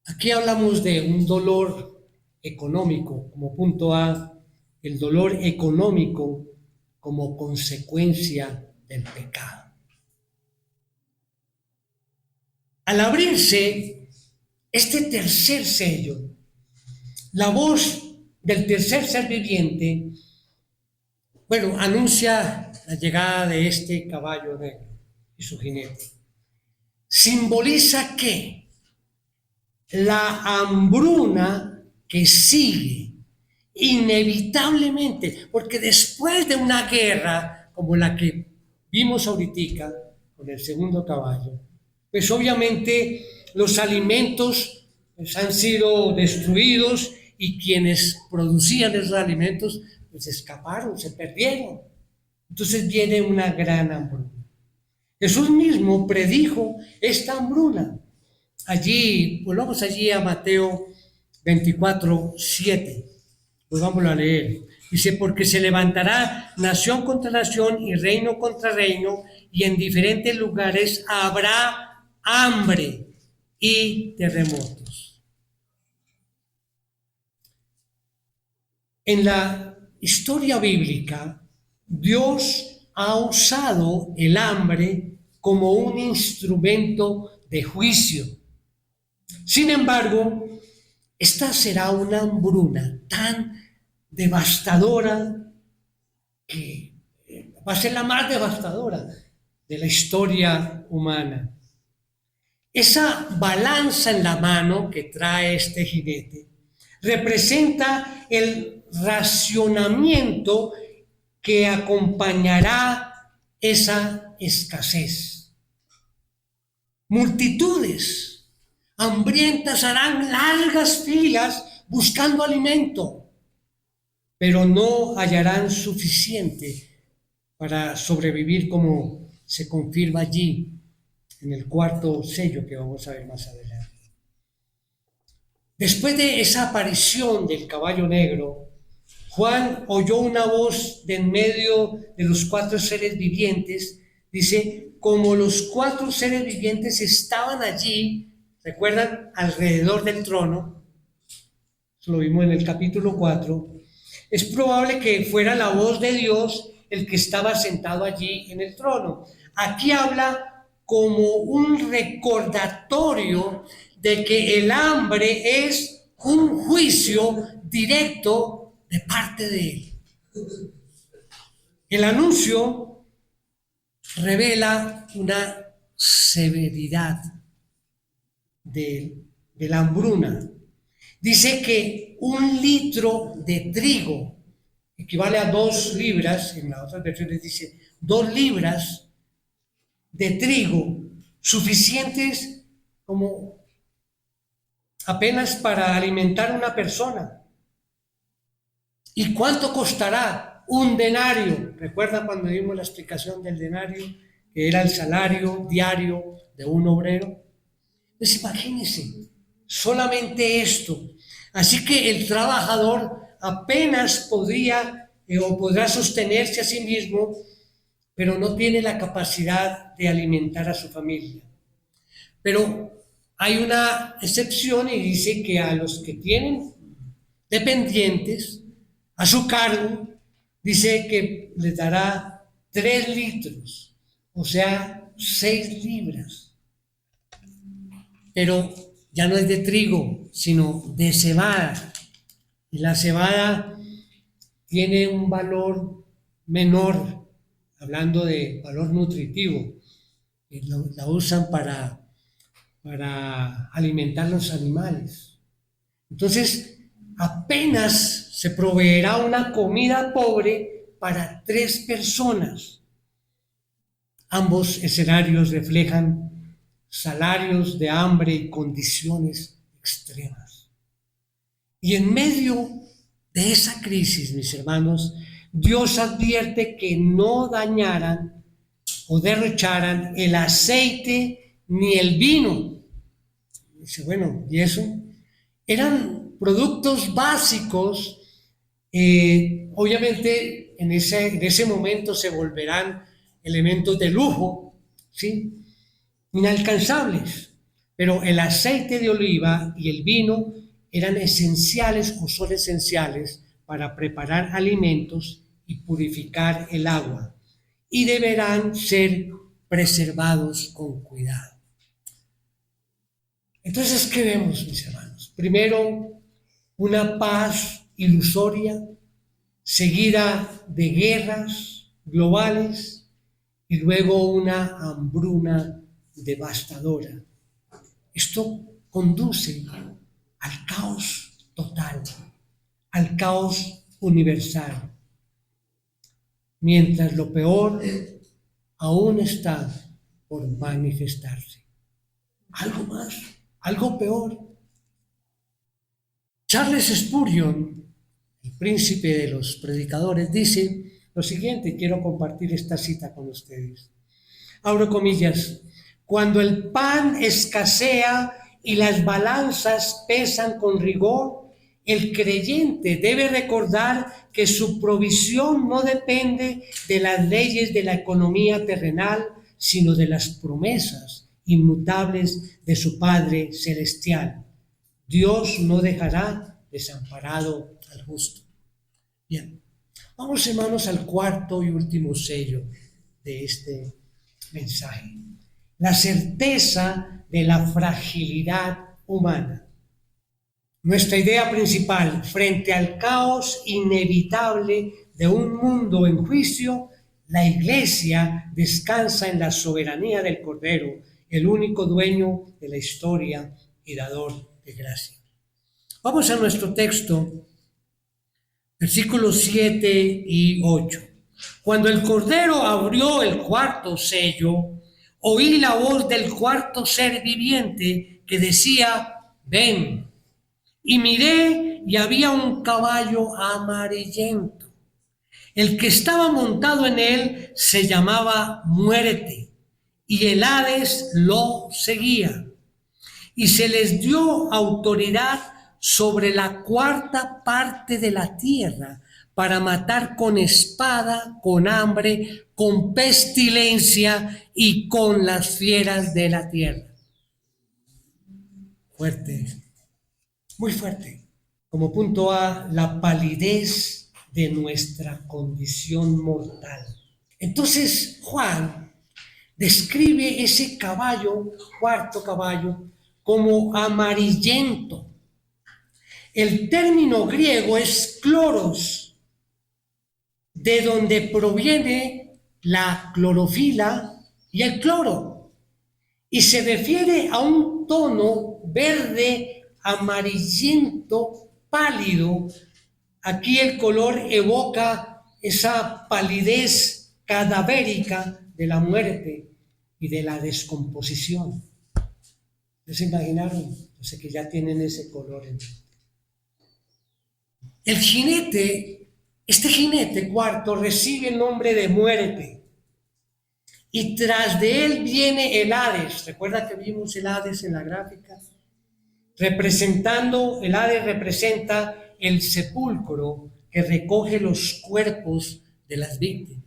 Aquí hablamos de un dolor económico como punto A, el dolor económico como consecuencia del pecado. Al abrirse este tercer sello, la voz del tercer ser viviente, anuncia la llegada de este caballo negro y su jinete. Simboliza que la hambruna que sigue inevitablemente, porque después de una guerra como la que vimos ahorita con el segundo caballo, pues obviamente los alimentos pues, han sido destruidos y quienes producían esos alimentos pues escaparon, se perdieron. Entonces viene una gran hambruna. Jesús mismo predijo esta hambruna. Allí, volvamos allí a Mateo 24:7. Volvámoslo a leer. Dice: porque se levantará nación contra nación y reino contra reino, y en diferentes lugares habrá hambre y terremotos. En la historia bíblica, Dios ha usado el hambre como un instrumento de juicio. Sin embargo, esta será una hambruna tan devastadora que va a ser la más devastadora de la historia humana. Esa balanza en la mano que trae este jinete representa el racionamiento que acompañará esa escasez. Multitudes hambrientas harán largas filas buscando alimento, pero no hallarán suficiente para sobrevivir, como se confirma allí en el cuarto sello que vamos a ver más adelante. Después de esa aparición del caballo negro, Juan oyó una voz de en medio de los 4 seres vivientes. Dice: como los 4 seres vivientes estaban allí, ¿recuerdan? Alrededor del trono. Eso lo vimos en el capítulo 4. Es probable que fuera la voz de Dios el que estaba sentado allí en el trono. Aquí habla como un recordatorio de que el hambre es un juicio directo de parte de Él. El anuncio revela una severidad de la hambruna. Dice que 1 litro de trigo equivale a 2 libras, en las otras versiones dice 2 libras de trigo, suficientes como apenas para alimentar a una persona. ¿Y cuánto costará? 1 denario. ¿Recuerda cuando dimos la explicación del denario? Que era el salario diario de un obrero. Pues imagínense, solamente esto. Así que el trabajador apenas podría o podrá sostenerse a sí mismo, pero no tiene la capacidad de alimentar a su familia. Pero hay una excepción y dice que a los que tienen dependientes a su cargo, dice que les dará 3 litros, o sea, 6 libras. Pero ya no es de trigo, sino de cebada. Y la cebada tiene un valor menor, hablando de valor nutritivo. La usan para alimentar los animales. Entonces, apenas se proveerá una comida pobre para 3 personas. Ambos escenarios reflejan salarios de hambre y condiciones extremas. Y en medio de esa crisis, mis hermanos, Dios advierte que no dañaran o derrocharan el aceite ni el vino. Dice, bueno, ¿y eso? Eran productos básicos, obviamente en ese momento se volverán elementos de lujo, ¿sí? Inalcanzables, pero el aceite de oliva y el vino eran esenciales o son esenciales para preparar alimentos y purificar el agua, y deberán ser preservados con cuidado. Entonces, ¿qué vemos, mis hermanos? Primero, una paz ilusoria, seguida de guerras globales, y luego una hambruna devastadora. Esto conduce al caos total, al caos universal, mientras lo peor aún está por manifestarse. Algo más, algo peor. Charles Spurgeon, el príncipe de los predicadores, dice lo siguiente, quiero compartir esta cita con ustedes. Abro comillas, cuando el pan escasea y las balanzas pesan con rigor, el creyente debe recordar que su provisión no depende de las leyes de la economía terrenal, sino de las promesas inmutables de su Padre Celestial. Dios no dejará desamparado al justo. Bien, vamos hermanos al cuarto y último sello de este mensaje. La certeza de la fragilidad humana. Nuestra idea principal frente al caos inevitable de un mundo en juicio, la Iglesia descansa en la soberanía del Cordero, el único dueño de la historia y dador de gracia. Vamos a nuestro texto, versículos 7 y 8. Cuando el Cordero abrió el cuarto sello, oí la voz del cuarto ser viviente que decía, ven. Y miré y había un caballo amarillento. El que estaba montado en él se llamaba Muerte, y el Hades lo seguía. Y se les dio autoridad sobre la 1/4 parte de la tierra para matar con espada, con hambre, con pestilencia y con las fieras de la tierra. Fuerte, muy fuerte. Como punto A, la palidez de nuestra condición mortal. Entonces Juan describe ese caballo, cuarto caballo, como amarillento. El término griego es cloros, de donde proviene la clorofila y el cloro, y se refiere a un tono verde amarillento pálido. Aquí el color evoca esa palidez cadavérica de la muerte y de la descomposición. ¿Se imaginaron? Entonces que ya tienen ese color. El jinete, este jinete cuarto, recibe el nombre de muerte. Y tras de él viene el Hades. ¿Recuerda que vimos el Hades en la gráfica? El Hades representa el sepulcro que recoge los cuerpos de las víctimas.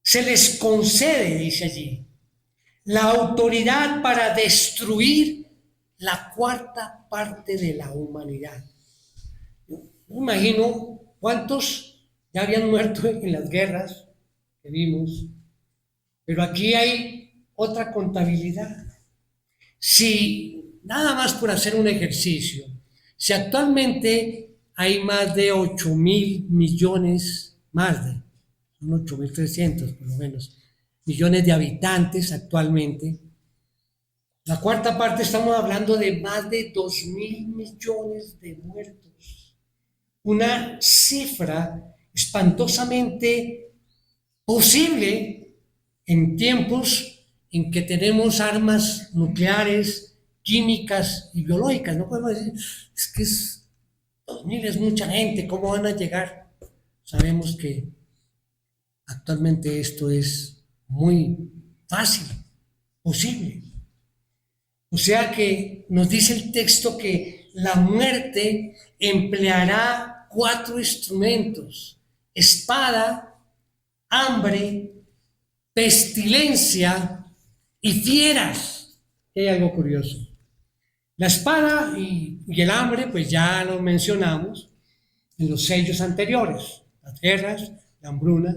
Se les concede, dice allí, la autoridad para destruir la cuarta parte de la humanidad. Yo me imagino cuántos ya habían muerto en las guerras que vimos, pero aquí hay otra contabilidad. Si, nada más por hacer un ejercicio, si actualmente hay más de 8.000 millones, son 8.300 por lo menos, millones de habitantes actualmente, la cuarta parte estamos hablando de más de 2.000 millones de muertos. Una cifra espantosamente posible en tiempos en que tenemos armas nucleares, químicas y biológicas. No podemos decir, es que 2.000 es mucha gente, ¿cómo van a llegar? Sabemos que actualmente esto es muy fácil, posible. O sea que nos dice el texto que la muerte empleará 4 instrumentos: espada, hambre, pestilencia y fieras. Hay algo curioso. La espada y el hambre, pues ya lo mencionamos en los sellos anteriores, las guerras, la hambruna.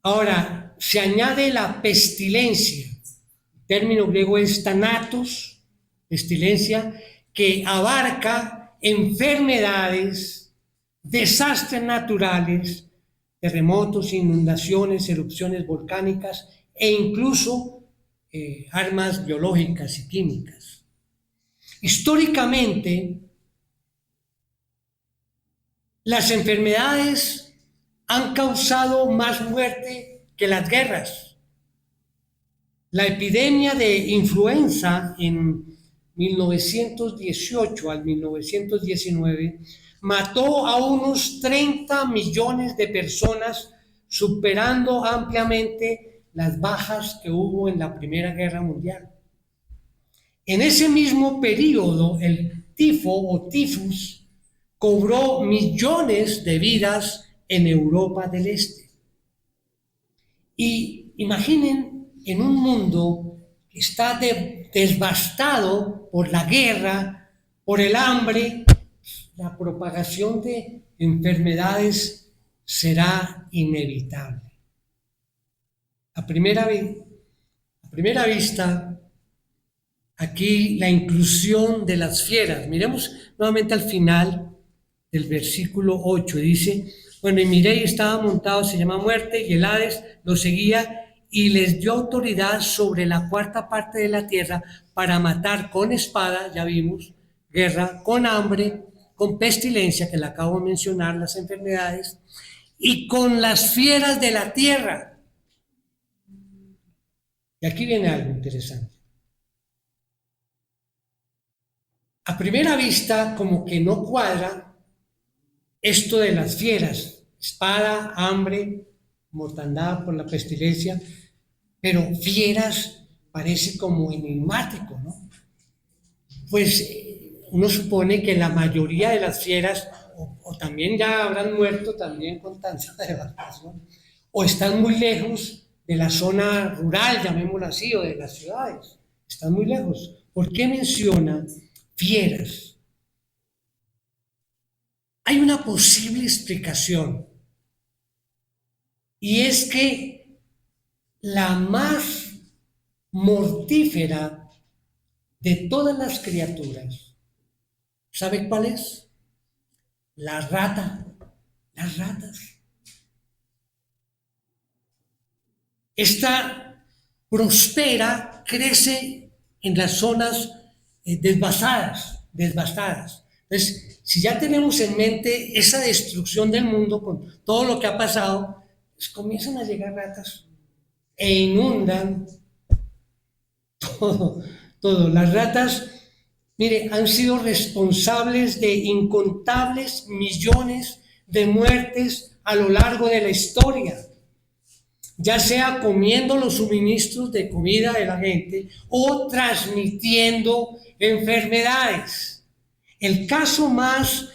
Ahora, se añade la pestilencia. El término griego es thanatos, pestilencia, que abarca enfermedades, desastres naturales, terremotos, inundaciones, erupciones volcánicas e incluso armas biológicas y químicas. Históricamente, las enfermedades han causado más muerte que las guerras. La epidemia de influenza en 1918 al 1919 mató a unos 30 millones de personas, superando ampliamente las bajas que hubo en la Primera Guerra Mundial. En ese mismo periodo, el tifo o tifus cobró millones de vidas en Europa del Este. Y imaginen en un mundo que está devastado por la guerra, por el hambre, la propagación de enfermedades será inevitable. A primera vista, aquí la inclusión de las fieras. Miremos nuevamente al final del versículo 8, dice: bueno, y miré y estaba montado, se llama Muerte, y el Hades lo seguía, y les dio autoridad sobre la cuarta parte de la tierra para matar con espada, ya vimos, guerra, con hambre, con pestilencia, que le acabo de mencionar, las enfermedades, y con las fieras de la tierra. Y aquí viene algo interesante. A primera vista, como que no cuadra esto de las fieras: espada, hambre, mortandad por la pestilencia, pero fieras parece como enigmático, ¿no? Pues uno supone que la mayoría de las fieras o también ya habrán muerto también con tanta devastación, o están muy lejos de la zona rural, llamémoslo así, o de las ciudades, están muy lejos. ¿Por qué menciona fieras? Hay una posible explicación, y es que la más mortífera de todas las criaturas. ¿Sabe cuál es? La rata, las ratas. Esta prospera, crece en las zonas devastadas. Entonces, si ya tenemos en mente esa destrucción del mundo con todo lo que ha pasado, pues comienzan a llegar ratas e inundan todo, todo. Las ratas, mire, han sido responsables de incontables millones de muertes a lo largo de la historia, ya sea comiendo los suministros de comida de la gente o transmitiendo enfermedades. El caso más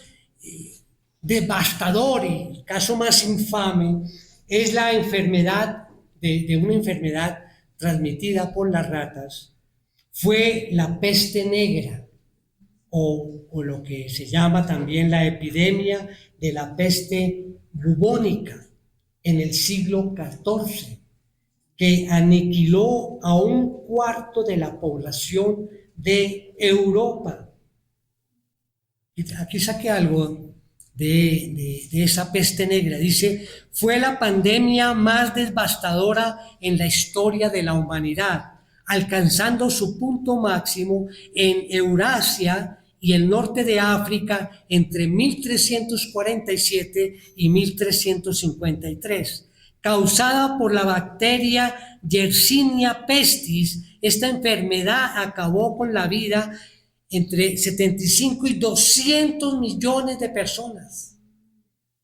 devastador y el caso más infame es la enfermedad de una enfermedad transmitida por las ratas. Fue la peste negra o lo que se llama también la epidemia de la peste bubónica en el siglo XIV, que aniquiló a un cuarto de la población de Europa. Y aquí saqué algo de esa peste negra. Dice, fue la pandemia más devastadora en la historia de la humanidad, alcanzando su punto máximo en Eurasia y el norte de África entre 1347 y 1353. Causada por la bacteria Yersinia pestis, esta enfermedad acabó con la vida entre 75 y 200 millones de personas,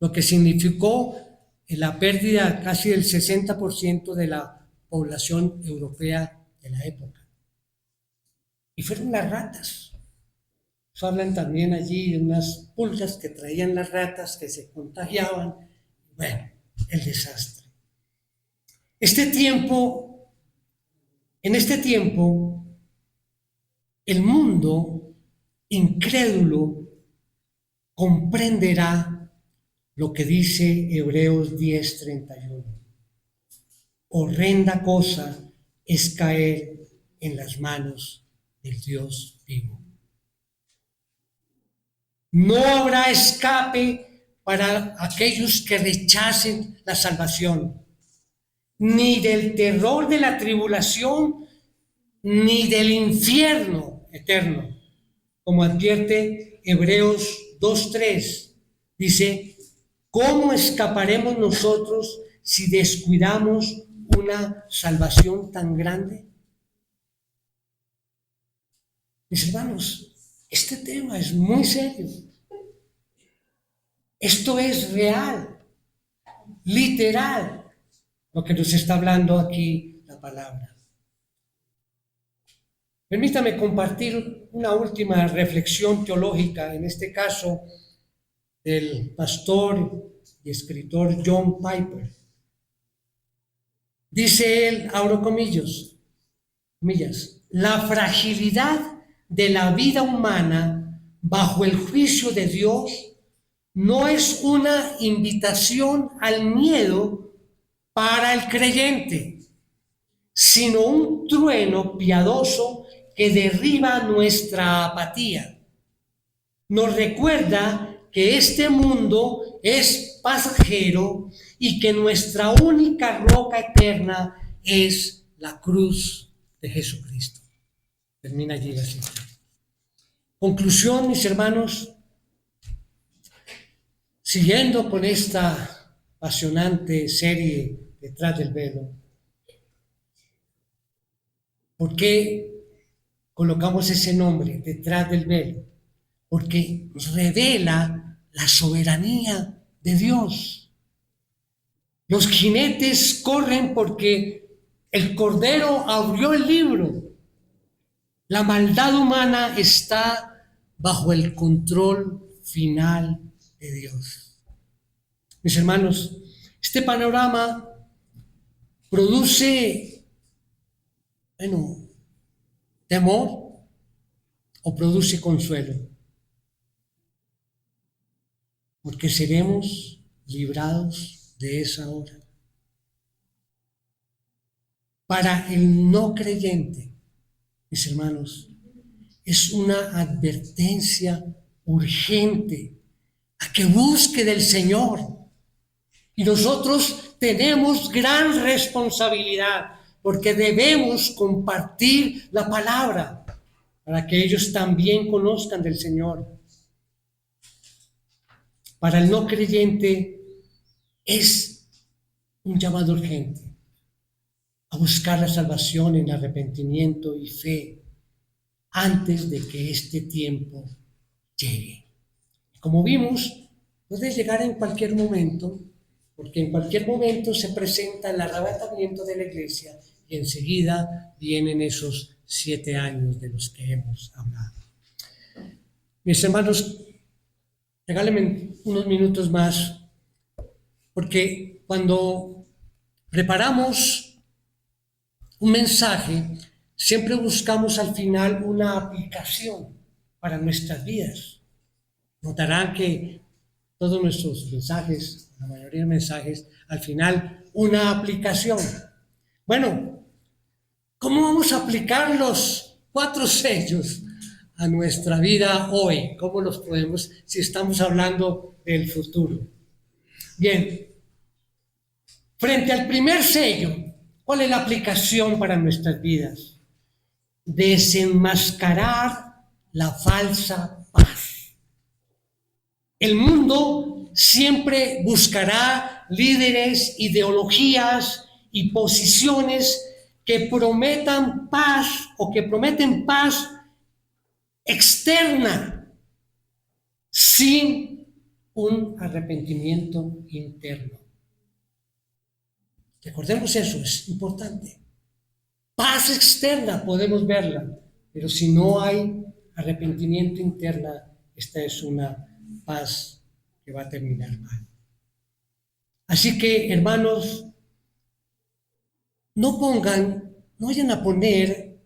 lo que significó la pérdida casi del 60% de la población europea de la época. Y fueron las ratas. Hablan también allí de unas pulgas que traían las ratas que se contagiaban. Bueno, el desastre. En este tiempo, el mundo incrédulo comprenderá lo que dice Hebreos 10:31. Horrenda cosa es caer en las manos del Dios vivo. No habrá escape para aquellos que rechacen la salvación, ni del terror de la tribulación, ni del infierno eterno. Como advierte Hebreos 2:3, dice, ¿cómo escaparemos nosotros si descuidamos una salvación tan grande? Mis hermanos, este tema es muy serio. Esto es real, literal, lo que nos está hablando aquí la palabra. Permítame compartir una última reflexión teológica, en este caso del pastor y escritor John Piper. Dice él, abro comillas, la fragilidad de la vida humana bajo el juicio de Dios no es una invitación al miedo para el creyente, sino un trueno piadoso que derriba nuestra apatía. Nos recuerda que este mundo es pasajero y que nuestra única roca eterna es la cruz de Jesucristo. Termina allí la cita. Conclusión, mis hermanos, siguiendo con esta apasionante serie Detrás del Velo, ¿por qué colocamos ese nombre, Detrás del Velo? Porque revela la soberanía de Dios. Los jinetes corren porque el Cordero abrió el libro. La maldad humana está bajo el control final de Dios. Mis hermanos, este panorama produce, temor o produce consuelo, porque seremos librados de esa hora. Para el no creyente, mis hermanos, es una advertencia urgente a que busque del Señor. Y nosotros tenemos gran responsabilidad porque debemos compartir la palabra para que ellos también conozcan del Señor. Para el no creyente es un llamado urgente a buscar la salvación en arrepentimiento y fe antes de que este tiempo llegue. Como vimos, puede llegar en cualquier momento, porque en cualquier momento se presenta el arrebatamiento de la iglesia y enseguida vienen esos 7 años de los que hemos hablado. Mis hermanos, regálenme unos minutos más, porque cuando preparamos un mensaje, siempre buscamos al final una aplicación para nuestras vidas. Notarán que todos nuestros mensajes, la mayoría de mensajes, al final una aplicación. Bueno, ¿cómo vamos a aplicar los 4 sellos a nuestra vida hoy? ¿Cómo los podemos, si estamos hablando del futuro? Bien, frente al primer sello, ¿cuál es la aplicación para nuestras vidas? Desenmascarar la falsa paz. El mundo siempre buscará líderes, ideologías y posiciones que prometan paz o que prometen paz externa sin un arrepentimiento interno. Recordemos eso, es importante. Paz externa podemos verla, pero si no hay arrepentimiento interna, esta es una paz que va a terminar mal. Así que, hermanos, no vayan a poner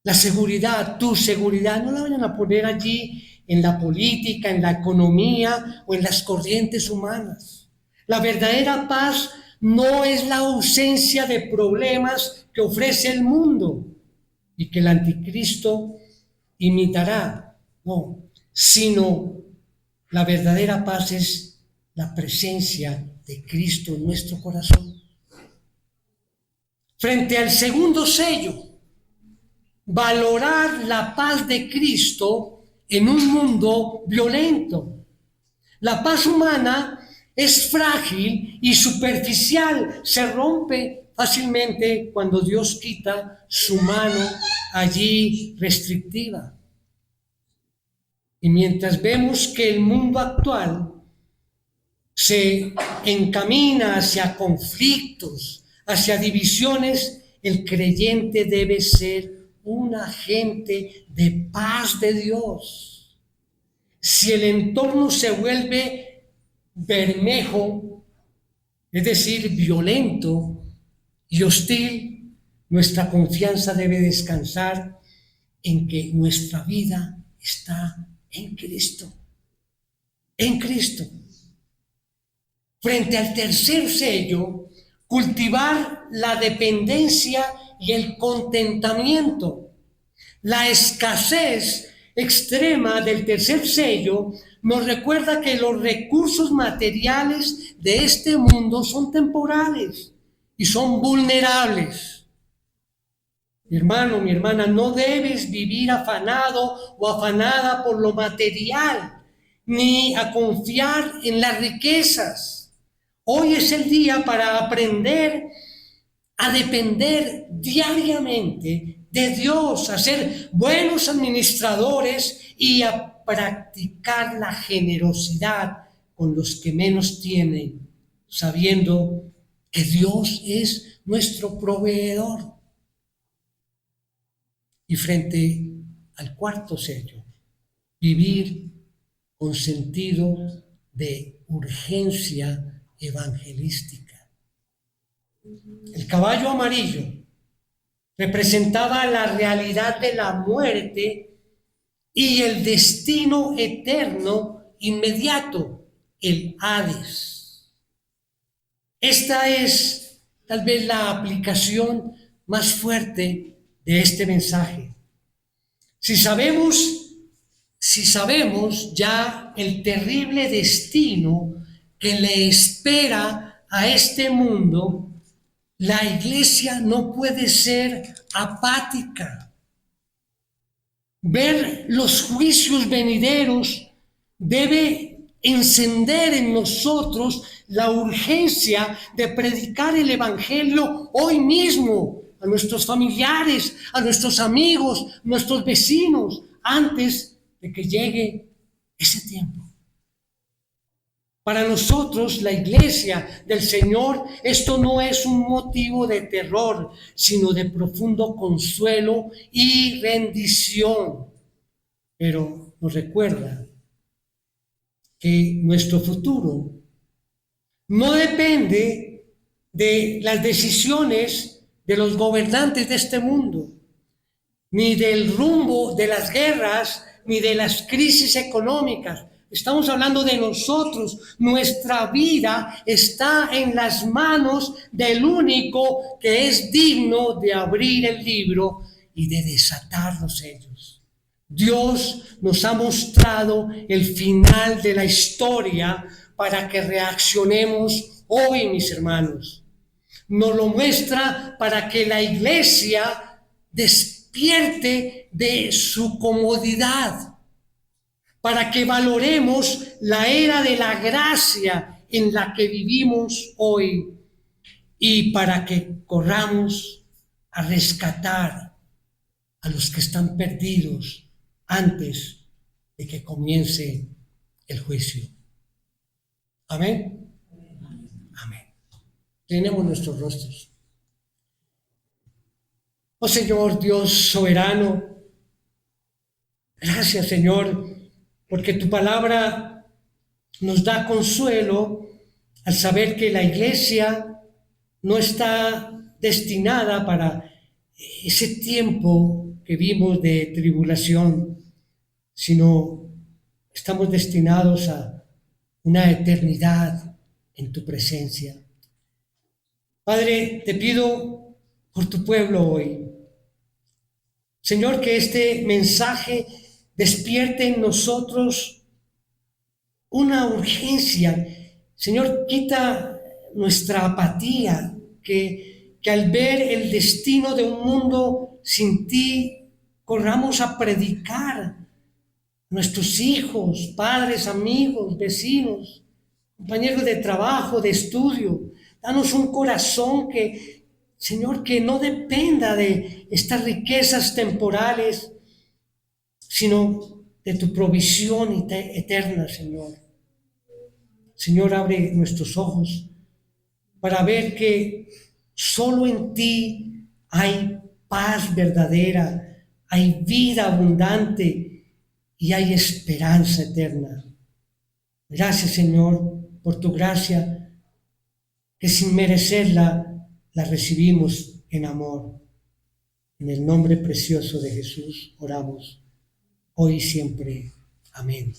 la seguridad, tu seguridad, no la vayan a poner allí en la política, en la economía o en las corrientes humanas. La verdadera paz no es la ausencia de problemas que ofrece el mundo y que el anticristo imitará, no, sino la verdadera paz es la presencia de Cristo en nuestro corazón. Frente al segundo sello, valorar la paz de Cristo en un mundo violento. La paz humana es frágil y superficial, se rompe fácilmente cuando Dios quita su mano allí restrictiva. Y mientras vemos que el mundo actual se encamina hacia conflictos, hacia divisiones, el creyente debe ser un agente de paz de Dios. Si el entorno se vuelve bermejo, es decir, violento y hostil, nuestra confianza debe descansar en que nuestra vida está en Cristo. En Cristo. Frente al tercer sello, cultivar la dependencia y el contentamiento. La escasez extrema del tercer sello nos recuerda que los recursos materiales de este mundo son temporales y son vulnerables. Mi hermano, mi hermana, no debes vivir afanado o afanada por lo material, ni a confiar en las riquezas. Hoy es el día para aprender a depender diariamente de Dios, a ser buenos administradores y a practicar la generosidad con los que menos tienen, sabiendo que Dios es nuestro proveedor. Y frente al cuarto sello, vivir con sentido de urgencia evangelística. El caballo amarillo representaba la realidad de la muerte y el destino eterno inmediato, el Hades. Esta es tal vez la aplicación más fuerte de este mensaje. Si sabemos ya el terrible destino que le espera a este mundo, la iglesia no puede ser apática. Ver los juicios venideros debe encender en nosotros la urgencia de predicar el evangelio hoy mismo a nuestros familiares, a nuestros amigos, nuestros vecinos, antes de que llegue ese tiempo. Para nosotros, la iglesia del Señor, esto no es un motivo de terror, sino de profundo consuelo y rendición. Pero nos recuerda que nuestro futuro no depende de las decisiones de los gobernantes de este mundo, ni del rumbo de las guerras, ni de las crisis económicas. Estamos hablando de nosotros. Nuestra vida está en las manos del único que es digno de abrir el libro y de desatar los sellos. Dios nos ha mostrado el final de la historia para que reaccionemos hoy, mis hermanos. Nos lo muestra para que la iglesia despierte de su comodidad, para que valoremos la era de la gracia en la que vivimos hoy y para que corramos a rescatar a los que están perdidos antes de que comience el juicio. Amén. Amén. Tenemos nuestros rostros. Oh Señor Dios soberano, gracias Señor, porque tu palabra nos da consuelo al saber que la iglesia no está destinada para ese tiempo que vimos de tribulación, sino estamos destinados a una eternidad en tu presencia. Padre, te pido por tu pueblo hoy, Señor, que este mensaje despierte en nosotros una urgencia. Señor, quita nuestra apatía, que al ver el destino de un mundo sin ti, corramos a predicar a nuestros hijos, padres, amigos, vecinos, compañeros de trabajo, de estudio. Danos un corazón que, Señor, que no dependa de estas riquezas temporales, sino de tu provisión eterna, Señor. Señor, abre nuestros ojos para ver que solo en ti hay paz verdadera, hay vida abundante y hay esperanza eterna. Gracias, Señor, por tu gracia, que sin merecerla la recibimos en amor. En el nombre precioso de Jesús oramos, hoy y siempre. Amén.